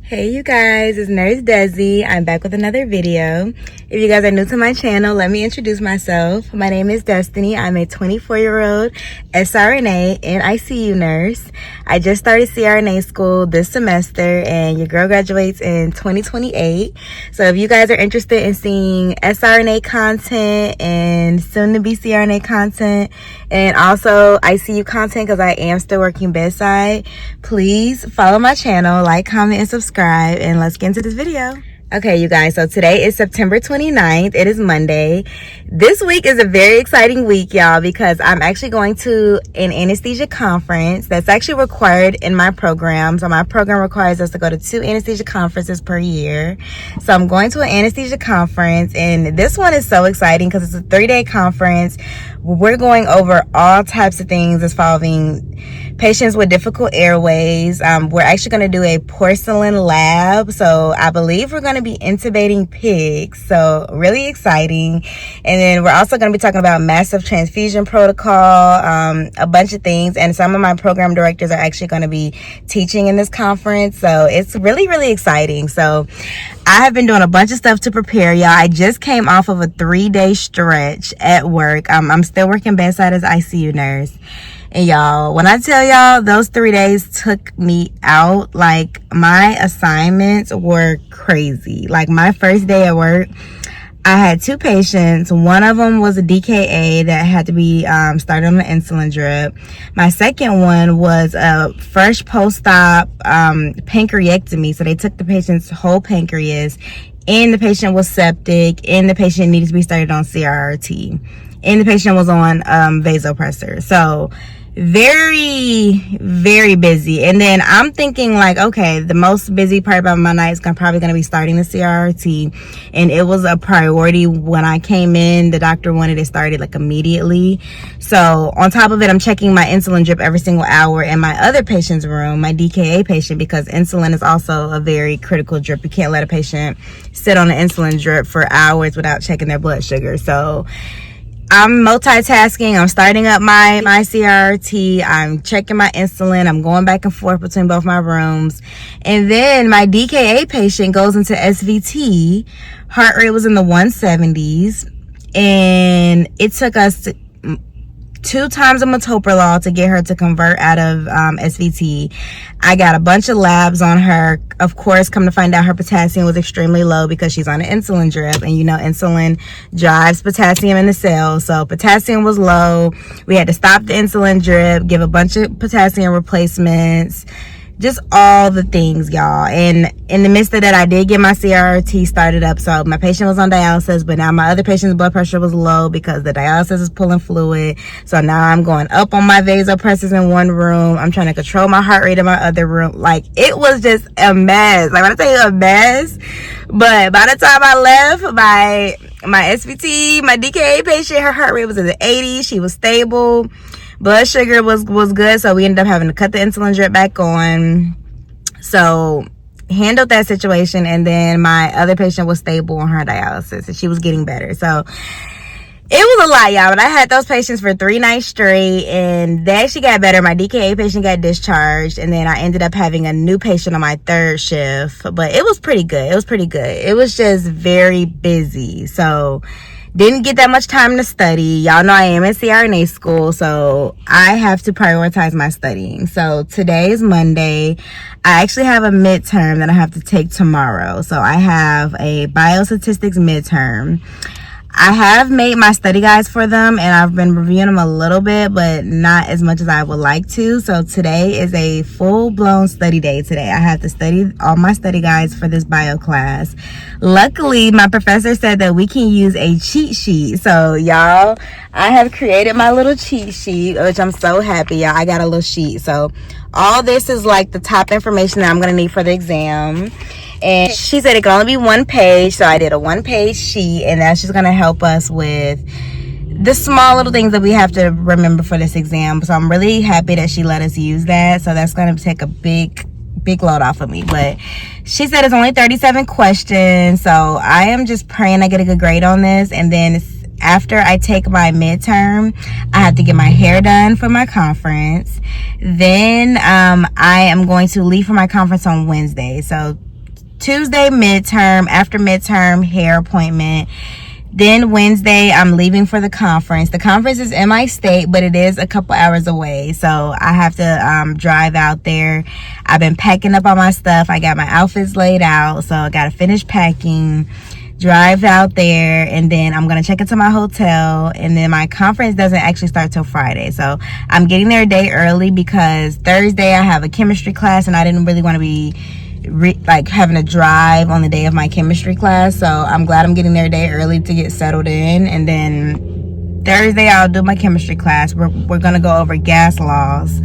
Hey you guys, it's Nurse Desi. I'm back with another video. If you guys are new to my channel, let me introduce myself. My name is Destiny. I'm a 24-year-old CRNA and ICU nurse. I just started CRNA school this semester and your girl graduates in 2028. So if you guys are interested in seeing SRNA content and soon to be CRNA content and also ICU content because I am still working bedside, please follow my channel, like, comment, and subscribe. And let's get into this video. Okay, you guys, so today is September 29th. It is Monday. This week is a very exciting week, y'all, because I'm actually going to an anesthesia conference that's actually required in my program. So my program requires us to go to 2 anesthesia conferences per year. So I'm going to an anesthesia conference, and this one is so exciting because it's a 3-day conference. We're going over all types of things involving patients with difficult airways. We're actually going to do a porcelain lab. So I believe we're going to be intubating pigs. So really exciting. And then we're also going to be talking about massive transfusion protocol, a bunch of things. And some of my program directors are actually going to be teaching in this conference. So it's really, really exciting. So I have been doing a bunch of stuff to prepare, y'all. I just came off of a 3-day stretch at work. I'm still working bedside as ICU nurse. And y'all, when I tell y'all those 3 days took me out, like my assignments were crazy. Like my first day at work, I had 2 patients. One of them was a DKA that had to be started on an insulin drip. My second one was a fresh post-op pancreectomy. So they took the patient's whole pancreas, and the patient was septic, and the patient needed to be started on CRRT, and the patient was on vasopressor. So very, very busy. And then I'm thinking like, okay, the most busy part about my night is probably going to be starting the CRRT. And it was a priority when I came in. The doctor wanted it started like immediately. So on top of it, I'm checking my insulin drip every single hour in my other patient's room, my DKA patient, because insulin is also a very critical drip. You can't let a patient sit on an insulin drip for hours without checking their blood sugar. So I'm multitasking. I'm starting up my CRT. I'm checking my insulin. I'm going back and forth between both my rooms. And then my DKA patient goes into SVT. Heart rate was in the 170s. And it took us 2 times of metoprolol to get her to convert out of SVT. I got a bunch of labs on her. Of course, come to find out her potassium was extremely low because she's on an insulin drip. And you know, insulin drives potassium in the cells. So potassium was low. We had to stop the insulin drip, give a bunch of potassium replacements. Just all the things, y'all. And in the midst of that, I did get my CRT started up. So my patient was on dialysis, but now my other patient's blood pressure was low because the dialysis is pulling fluid. So now I'm going up on my vasopressors in one room. I'm trying to control my heart rate in my other room. Like, it was just a mess. Like, when I tell you a mess, but by the time I left, my SVT, my DKA patient, her heart rate was in the 80s. She was stable. Blood sugar was good, so we ended up having to cut the insulin drip back on. So handled that situation, and then my other patient was stable on her dialysis, and she was getting better. So it was a lot, y'all, but I had those patients for 3 nights straight, and they actually got better. My DKA patient got discharged, and then I ended up having a new patient on my 3rd shift. But it was pretty good. It was just very busy. So didn't get that much time to study. Y'all know I am in CRNA school, so I have to prioritize my studying. So today is Monday. I actually have a midterm that I have to take tomorrow. So I have a biostatistics midterm. I have made my study guides for them, and I've been reviewing them a little bit, but not as much as I would like to. So today is a full-blown study day today. I have to study all my study guides for this bio class. Luckily, my professor said that we can use a cheat sheet. So, y'all, I have created my little cheat sheet, which I'm so happy, y'all. I got a little sheet. So all this is like the top information that I'm going to need for the exam. And she said it can only be 1 page, so I did a 1-page sheet, and that's just going to help us with the small little things that we have to remember for this exam. So I'm really happy that she let us use that. So that's going to take a big load off of me. But she said it's only 37 questions, so I am just praying I get a good grade on this. And then after I take my midterm, I have to get my hair done for my conference. Then I am going to leave for my conference on Wednesday. So Tuesday midterm, after midterm hair appointment. Then Wednesday, I'm leaving for the conference. The conference is in my state, but it is a couple hours away. So I have to drive out there. I've been packing up all my stuff. I got my outfits laid out. So I got to finish packing, drive out there, and then I'm going to check into my hotel. And then my conference doesn't actually start till Friday. So I'm getting there a day early because Thursday I have a chemistry class and I didn't really want to be having to drive on the day of my chemistry class. So I'm glad I'm getting there a day early to get settled in. And then Thursday I'll do my chemistry class. We're gonna go over gas laws,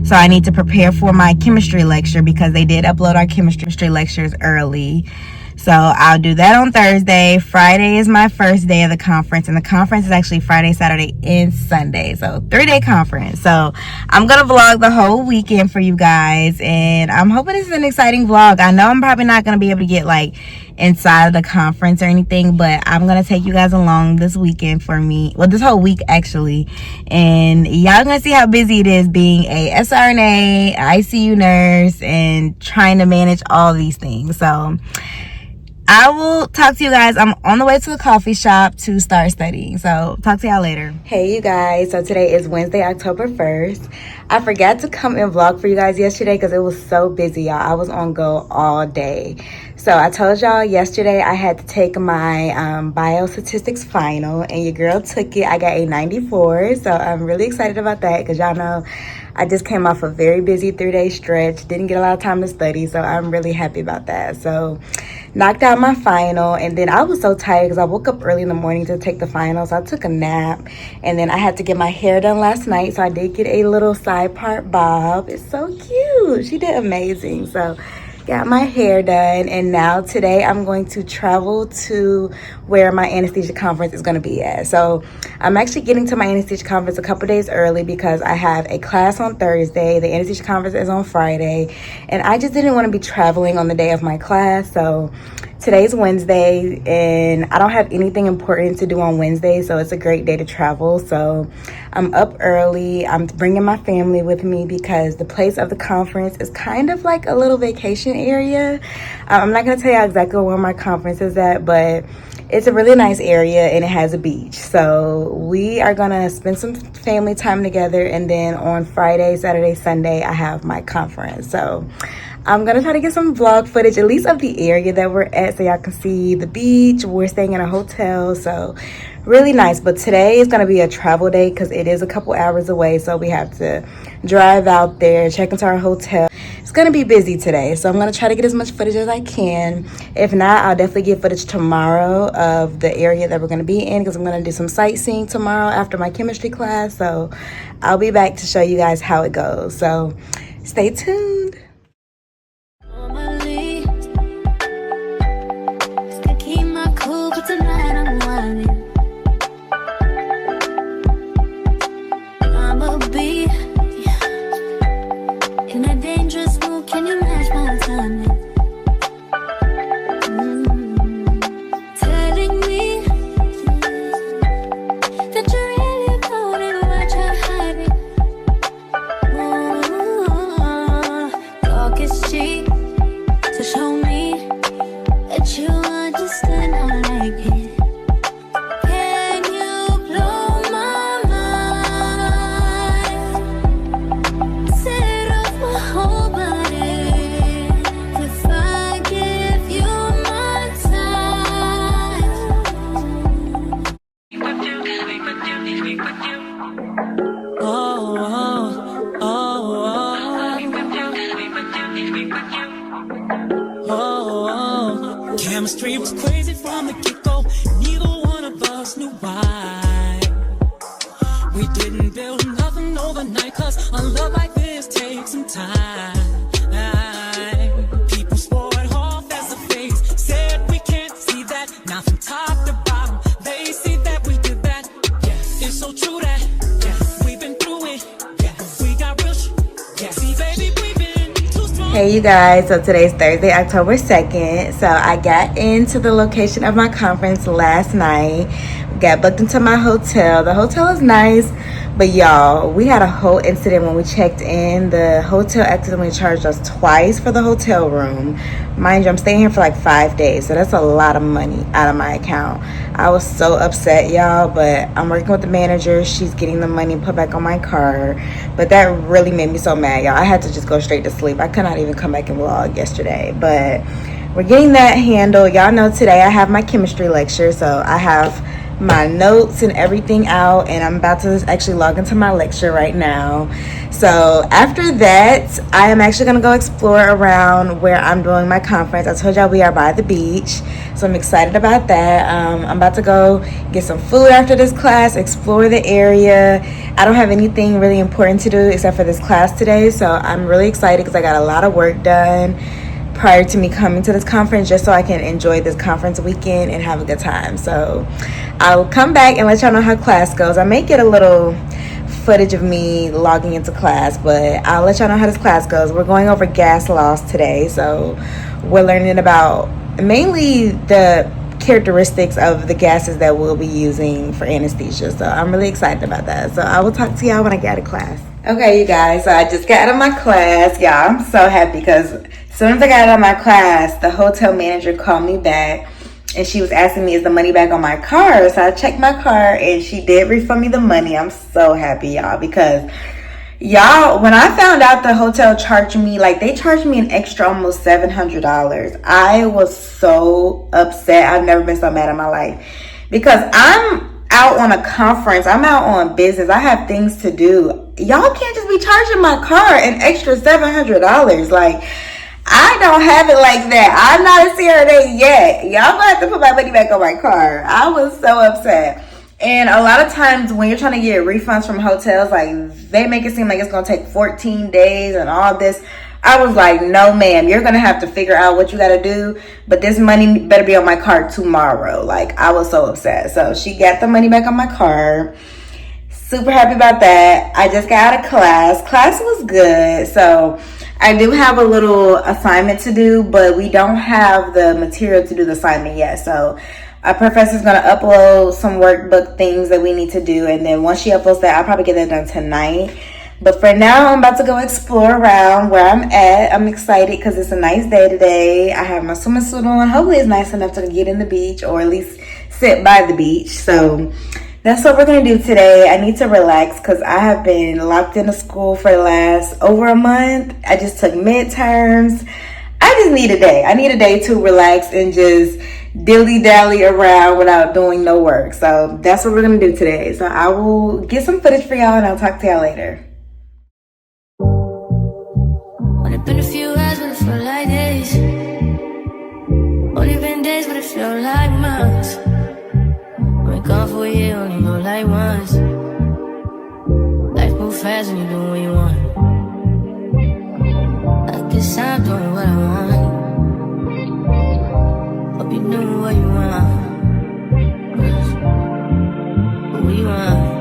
so I need to prepare for my chemistry lecture because they did upload our chemistry lectures early. So I'll do that on Thursday. Friday is my first day of the conference, and the conference is actually Friday, Saturday, and Sunday. So 3-day conference. So I'm going to vlog the whole weekend for you guys, and I'm hoping this is an exciting vlog. I know I'm probably not going to be able to get like inside of the conference or anything, but I'm going to take you guys along this weekend for me. Well, this whole week actually. And y'all going to see how busy it is being a CRNA, ICU nurse, and trying to manage all these things. So I will talk to you guys. I'm on the way to the coffee shop to start studying. So talk to y'all later. Hey you guys, so today is Wednesday, October 1st. I forgot to come and vlog for you guys yesterday because it was so busy, y'all. I was on go all day. So I told y'all yesterday I had to take my biostatistics final, and your girl took it. I got a 94, so I'm really excited about that because y'all know I just came off a very busy 3-day stretch. Didn't get a lot of time to study, so I'm really happy about that. So knocked out my final, and then I was so tired because I woke up early in the morning to take the final, so I took a nap, and then I had to get my hair done last night, so I did get a little side part bob. It's so cute. She did amazing. So got my hair done, and now today I'm going to travel to where my anesthesia conference is going to be at. So I'm actually getting to my anesthesia conference a couple days early because I have a class on Thursday. The anesthesia conference is on Friday, and I just didn't want to be traveling on the day of my class. So today's Wednesday, and I don't have anything important to do on Wednesday, so it's a great day to travel. So I'm up early. I'm bringing my family with me because the place of the conference is kind of like a little vacation area. I'm not going to tell you exactly where my conference is at, but it's a really nice area and it has a beach. So we are going to spend some family time together, and then on Friday, Saturday, Sunday, I have my conference. So I'm going to try to get some vlog footage, at least of the area that we're at, so y'all can see the beach. We're staying in a hotel, so really nice. But today is going to be a travel day because it is a couple hours away, so we have to drive out there, check into our hotel. It's going to be busy today, so I'm going to try to get as much footage as I can. If not, I'll definitely get footage tomorrow of the area that we're going to be in because I'm going to do some sightseeing tomorrow after my chemistry class. So I'll be back to show you guys how it goes. So stay tuned. Chemistry was crazy from the get-go. Neither one of us knew why. We didn't build nothing overnight, cause a love like this takes some time. People swore it off as a phase, said we can't see that. Now from top to bottom, they see that we did that. Yes, it's so true that we've been through it. We got real see, baby, we've been too strong. Hey you guys, so today's Thursday, October 2nd. So I got into the location of my conference last night. got booked into my hotel. The hotel is nice, but y'all, we had a whole incident when we checked in. The hotel accidentally charged us twice for the hotel room. Mind you, I'm staying here for like 5 days, so that's a lot of money out of my account. I was so upset, y'all, but I'm working with the manager. She's getting the money put back on my card, but that really made me so mad, y'all. I had to just go straight to sleep. I could not even come back and vlog yesterday, but we're getting that handled. Y'all know today I have my chemistry lecture, so I have my notes and everything out, and I'm about to actually log into my lecture right now. So after that, I am actually going to go explore around where I'm doing my conference. I told y'all we are by the beach, so I'm excited about that. I'm about to go get some food after this class, explore the area. I don't have anything really important to do except for this class today, so I'm really excited because I got a lot of work done prior to me coming to this conference, just so I can enjoy this conference weekend and have a good time. So I'll come back and let y'all know how class goes. I may get a little footage of me logging into class, but I'll let y'all know how this class goes. We're going over gas laws today, so we're learning about mainly the characteristics of the gases that we'll be using for anesthesia. So I'm really excited about that. So I will talk to y'all when I get out of class. Okay, you guys, so I just got out of my class. Y'all, I'm so happy because as soon as I got out of my class, the hotel manager called me back and she was asking me, is the money back on my card? So I checked my card and she did refund me the money. I'm so happy, y'all, because y'all, when I found out the hotel charged me, like they charged me an extra almost $700. I was so upset. I've never been so mad in my life because I'm out on a conference. I'm out on business. I have things to do. Y'all can't just be charging my car an extra $700. Like, I don't have it like that. I'm not a CRNA yet. Y'all gonna have to put my money back on my car. I was so upset. And a lot of times when you're trying to get refunds from hotels, like they make it seem like it's gonna take 14 days and all this. I was like, no ma'am, you're gonna have to figure out what you gotta do, but this money better be on my card tomorrow. Like, I was so upset. So she got the money back on my card. Super happy about that. I just got out of class. Class was good. So I do have a little assignment to do, but we don't have the material to do the assignment yet. So our professor's going to upload some workbook things that we need to do. And then once she uploads that, I'll probably get that done tonight. But for now, I'm about to go explore around where I'm at. I'm excited because it's a nice day today. I have my swimming suit on. Hopefully it's nice enough to get in the beach or at least sit by the beach. So that's what we're going to do today. I need to relax because I have been locked into school for the last over a month. I just took midterms. I just need a day. I need a day to relax and just dilly-dally around without doing no work. So that's what we're going to do today. So I will get some footage for y'all and I'll talk to y'all later. Only been a few hours, but it felt like days. Only been days, but it felt like months. Been gone for a year, only know like once. Life move fast and you do what you want. I guess I'm doing what I want. Hope you know what you want. What you want.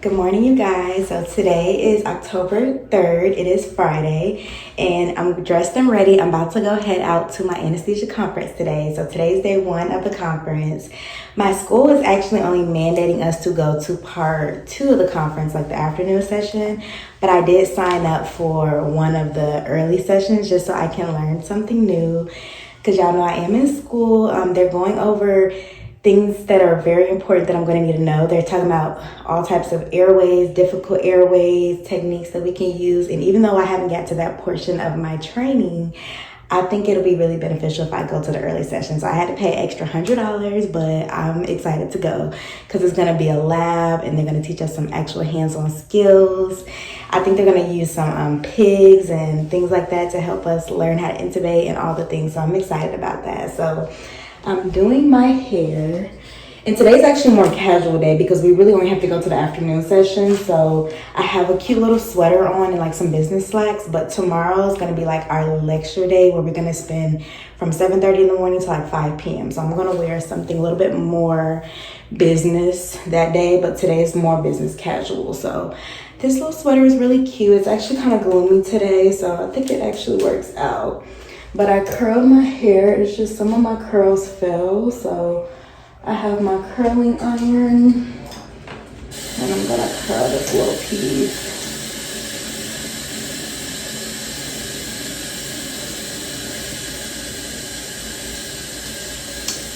Good morning, you guys. So today is October 3rd. It is Friday and I'm dressed and ready. I'm about to go head out to my anesthesia conference today. So today's day one of the conference. My school is actually only mandating us to go to part 2 of the conference, like the afternoon session, but I did sign up for one of the early sessions just so I can learn something new, because y'all know I am in school. They're going over things that are very important that I'm going to need to know. They're talking about all types of airways, difficult airways, techniques that we can use. And even though I haven't got to that portion of my training, I think it'll be really beneficial if I go to the early session. So I had to pay extra $100, but I'm excited to go because it's going to be a lab and they're going to teach us some actual hands-on skills. I think they're going to use some pigs and things like that to help us learn how to intubate and all the things. So I'm excited about that. So I'm doing my hair, and today's actually a more casual day because we really only have to go to the afternoon session. So I have a cute little sweater on and like some business slacks, but tomorrow is going to be like our lecture day where we're going to spend from 7:30 in the morning to like 5 p.m. So I'm going to wear something a little bit more business that day, but today is more business casual. So this little sweater is really cute. It's actually kind of gloomy today, so I think it actually works out. But I curled my hair. It's just some of my curls fell, so I have my curling iron, and I'm gonna curl this little piece.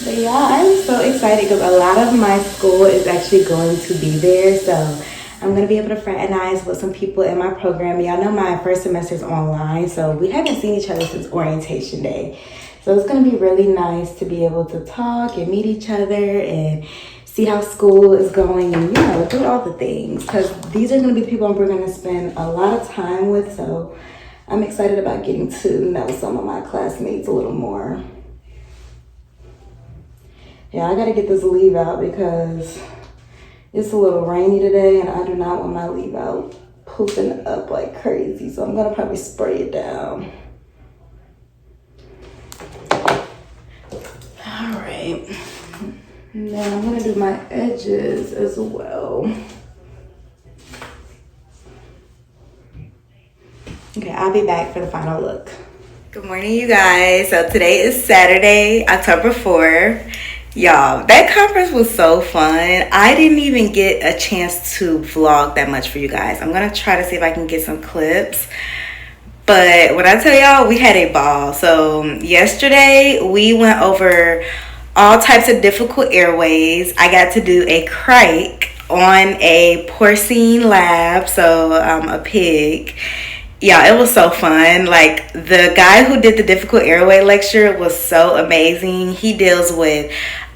But yeah, I'm so excited because a lot of my school is actually going to be there. So I'm going to be able to fraternize with some people in my program. Y'all know my first semester is online, so we haven't seen each other since orientation day. So it's going to be really nice to be able to talk and meet each other and see how school is going and, you know, do all the things. Because these are going to be the people we're going to spend a lot of time with. So I'm excited about getting to know some of my classmates a little more. Yeah, I gotta get this leave out because it's a little rainy today and I do not want my leave out pooping up like crazy. So I'm gonna probably spray it down. All right. And then I'm gonna do my edges as well. Okay, I'll be back for the final look. Good morning, you guys. So today is Saturday, October 4th. Y'all, that conference was so fun. I didn't even get a chance to vlog that much for you guys. I'm gonna try to see if I can get some clips. But when I tell y'all, we had a ball. So yesterday we went over all types of difficult airways. I got to do a crike on a porcine lab, so a pig. Yeah, it was so fun. Like, the guy who did the difficult airway lecture was so amazing. He deals with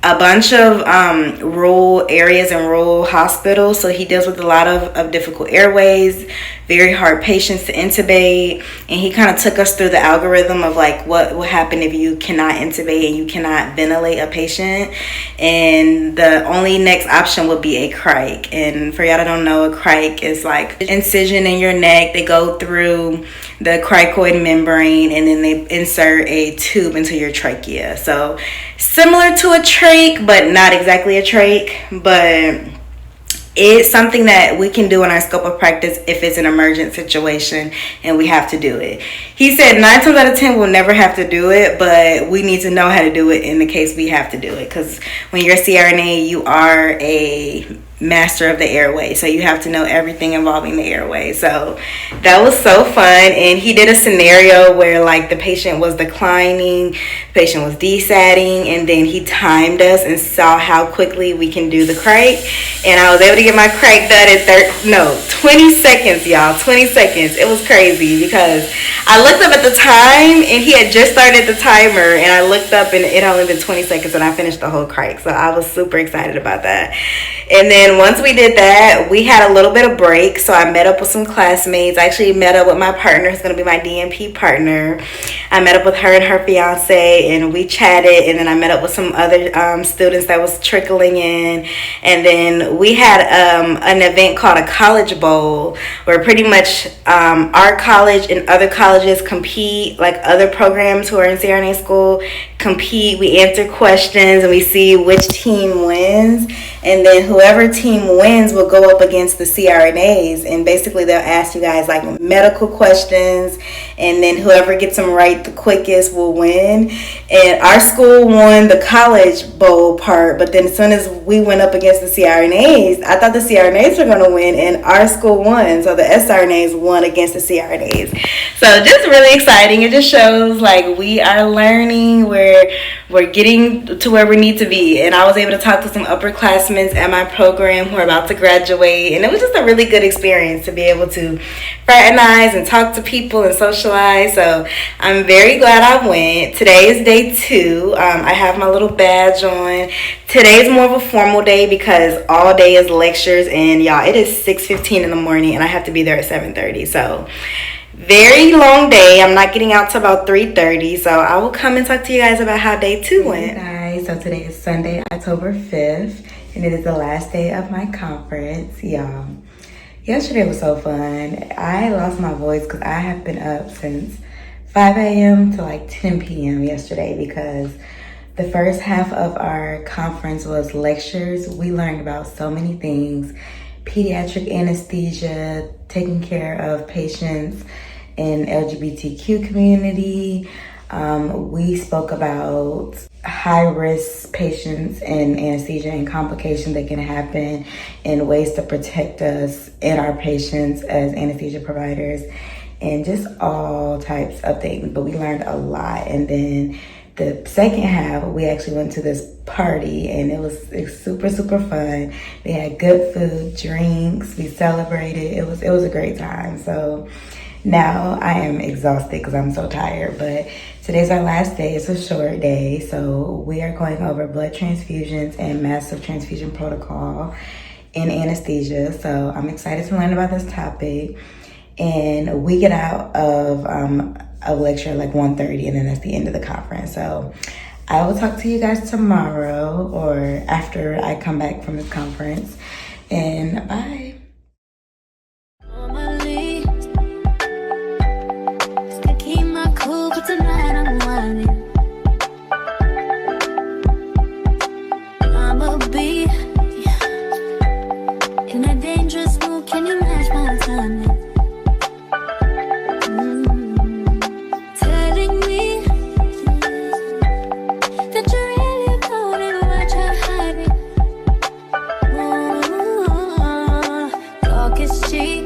a bunch of rural areas and rural hospitals. So he deals with a lot of difficult airways, very hard patients to intubate. And he kind of took us through the algorithm of like what will happen if you cannot intubate and you cannot ventilate a patient. And the only next option would be a crike. And for y'all that don't know, a crike is like incision in your neck. They go through the cricoid membrane and then they insert a tube into your trachea. So similar to a trach, but not exactly a trach. But it's something that we can do in our scope of practice if it's an emergent situation and we have to do it. He said 9 times out of 10 we'll never have to do it, but we need to know how to do it in the case we have to do it. Because when you're a CRNA, you are a master of the airway, so you have to know everything involving the airway. So that was so fun. And he did a scenario where like the patient was declining, the patient was desatting, and then he timed us and saw how quickly we can do the crike. And I was able to get my crike done in 20 seconds, y'all. 20 seconds. It was crazy because I looked up at the time and he had just started the timer, and I looked up and it only been 20 seconds and I finished the whole crike. So I was super excited about that. And then once we did that, we had a little bit of break. So I met up with some classmates. I actually met up with my partner, who's going to be my DNP partner. I met up with her and her fiance, and we chatted. And then I met up with some other students that was trickling in. And then we had an event called a college bowl, where pretty much our college and other colleges compete, like other programs who are in CRNA school compete. We answer questions and we see which team wins. And then whoever team wins will go up against the CRNAs, and basically they'll ask you guys like medical questions, and then whoever gets them right the quickest will win. And our school won the college bowl part, but then as soon as we went up against the CRNAs, I thought the CRNAs were going to win, and our school won. So the SRNAs won against the CRNAs. So just really exciting. It just shows like we are learning, we're getting to where we need to be. And I was able to talk to some upperclassmen at my program who are about to graduate, and it was just a really good experience to be able to fraternize and talk to people and socialize. So I'm very glad I went. Today is day 2. I have my little badge on. Today is more of a formal day because all day is lectures, and y'all, it is 6:15 in the morning and I have to be there at 7:30. So very long day. I'm not getting out till about 3:30, so I will come and talk to you guys about how day 2 went. Hey guys, so today is Sunday, October 5th, and it is the last day of my conference, y'all. Yesterday was so fun. I lost my voice because I have been up since 5 a.m. to like 10 p.m. yesterday because the first half of our conference was lectures. We learned about so many things: pediatric anesthesia, taking care of patients in LGBTQ community. We spoke about high risk patients and anesthesia and complications that can happen, and ways to protect us and our patients as anesthesia providers, and just all types of things. But we learned a lot. And then the second half, we actually went to this party, and it was super fun. They had good food, drinks, we celebrated. It was a great time. So now I am exhausted because I'm so tired, but today's our last day. It's a short day, so we are going over blood transfusions and massive transfusion protocol in anesthesia. So I'm excited to learn about this topic. And we get out of a lecture at like 1:30, and then that's the end of the conference. So I will talk to you guys tomorrow or after I come back from this conference. And bye. Tonight I'm whining. I'ma be in a dangerous mood. Can you match my timing? Telling me that you're really about it, what you're hiding. Talk is cheap.